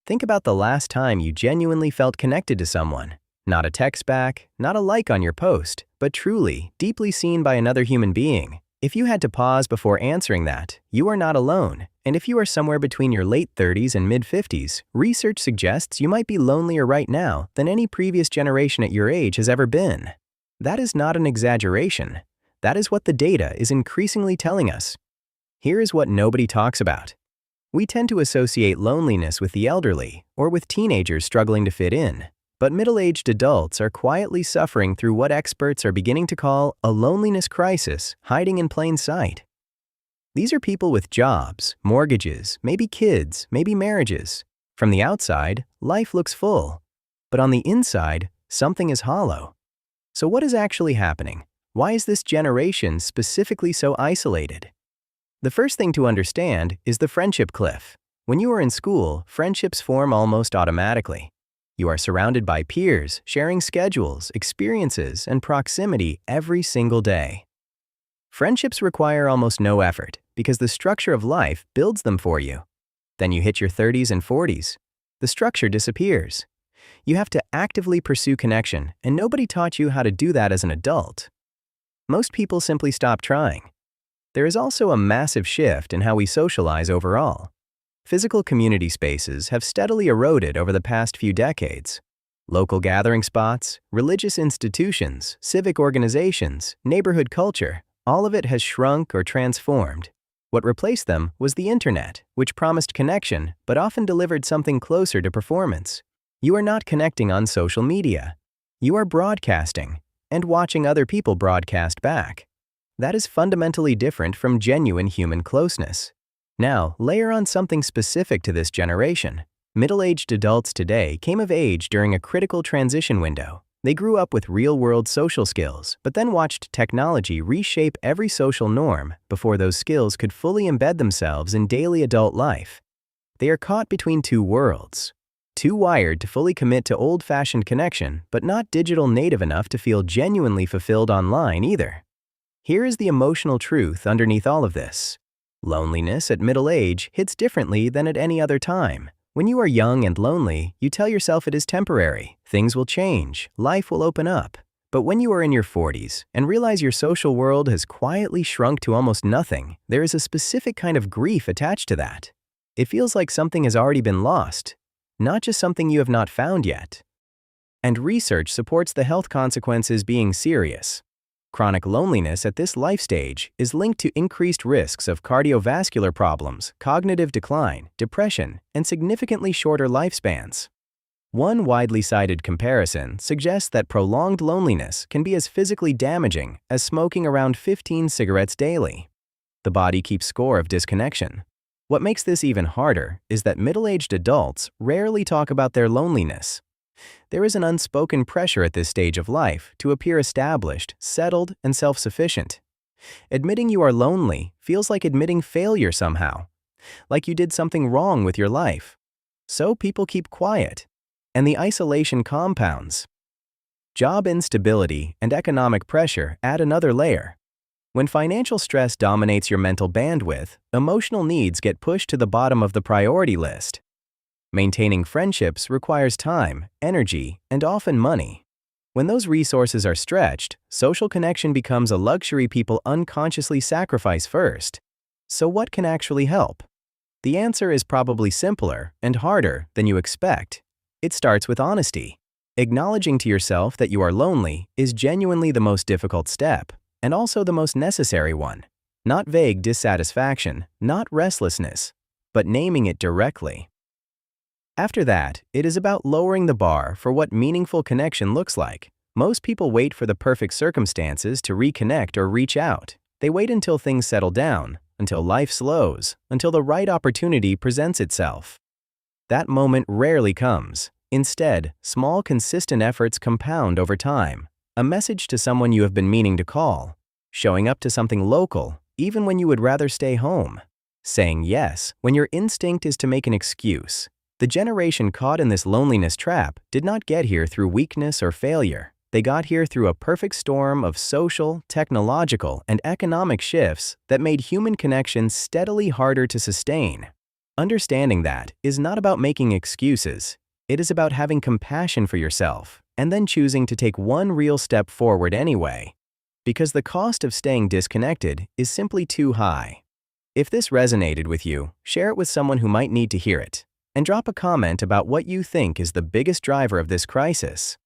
Think about the last time you genuinely felt connected to someone. Not a text back, not a like on your post, but truly, deeply seen by another human being. If you had to pause before answering that, you are not alone. And if you are somewhere between your late 30s and mid-50s, research suggests you might be lonelier right now than any previous generation at your age has ever been. That is not an exaggeration. That is what the data is increasingly telling us. Here is what nobody talks about. We tend to associate loneliness with the elderly or with teenagers struggling to fit in. But middle-aged adults are quietly suffering through what experts are beginning to call a loneliness crisis hiding in plain sight. These are people with jobs, mortgages, maybe kids, maybe marriages. From the outside, life looks full. But on the inside, something is hollow. So what is actually happening? Why is this generation specifically so isolated? The first thing to understand is the friendship cliff. When you are in school, friendships form almost automatically. You are surrounded by peers, sharing schedules, experiences, and proximity every single day. Friendships require almost no effort because the structure of life builds them for you. Then you hit your 30s and 40s. The structure disappears. You have to actively pursue connection, and nobody taught you how to do that as an adult. Most people simply stop trying. There is also a massive shift in how we socialize overall. Physical community spaces have steadily eroded over the past few decades. Local gathering spots, religious institutions, civic organizations, neighborhood culture, all of it has shrunk or transformed. What replaced them was the internet, which promised connection but often delivered something closer to performance. You are not connecting on social media. You are broadcasting and watching other people broadcast back. That is fundamentally different from genuine human closeness. Now, layer on something specific to this generation. Middle-aged adults today came of age during a critical transition window. They grew up with real-world social skills, but then watched technology reshape every social norm before those skills could fully embed themselves in daily adult life. They are caught between two worlds. Too wired to fully commit to old-fashioned connection, but not digital native enough to feel genuinely fulfilled online either. Here is the emotional truth underneath all of this. Loneliness at middle age hits differently than at any other time. When you are young and lonely, you tell yourself it is temporary, things will change, life will open up. But when you are in your 40s and realize your social world has quietly shrunk to almost nothing, there is a specific kind of grief attached to that. It feels like something has already been lost, not just something you have not found yet. And research supports the health consequences being serious. Chronic loneliness at this life stage is linked to increased risks of cardiovascular problems, cognitive decline, depression, and significantly shorter lifespans. One widely cited comparison suggests that prolonged loneliness can be as physically damaging as smoking around 15 cigarettes daily. The body keeps score of disconnection. What makes this even harder is that middle-aged adults rarely talk about their loneliness. There is an unspoken pressure at this stage of life to appear established, settled, and self-sufficient. Admitting you are lonely feels like admitting failure somehow, like you did something wrong with your life. So people keep quiet, and the isolation compounds. Job instability and economic pressure add another layer. When financial stress dominates your mental bandwidth, emotional needs get pushed to the bottom of the priority list. Maintaining friendships requires time, energy, and often money. When those resources are stretched, social connection becomes a luxury people unconsciously sacrifice first. So what can actually help? The answer is probably simpler and harder than you expect. It starts with honesty. Acknowledging to yourself that you are lonely is genuinely the most difficult step, and also the most necessary one. Not vague dissatisfaction, not restlessness, but naming it directly. After that, it is about lowering the bar for what meaningful connection looks like. Most people wait for the perfect circumstances to reconnect or reach out. They wait until things settle down, until life slows, until the right opportunity presents itself. That moment rarely comes. Instead, small, consistent efforts compound over time. A message to someone you have been meaning to call. Showing up to something local, even when you would rather stay home. Saying yes when your instinct is to make an excuse. The generation caught in this loneliness trap did not get here through weakness or failure. They got here through a perfect storm of social, technological, and economic shifts that made human connection steadily harder to sustain. Understanding that is not about making excuses. It is about having compassion for yourself and then choosing to take one real step forward anyway. Because the cost of staying disconnected is simply too high. If this resonated with you, share it with someone who might need to hear it. And drop a comment about what you think is the biggest driver of this crisis.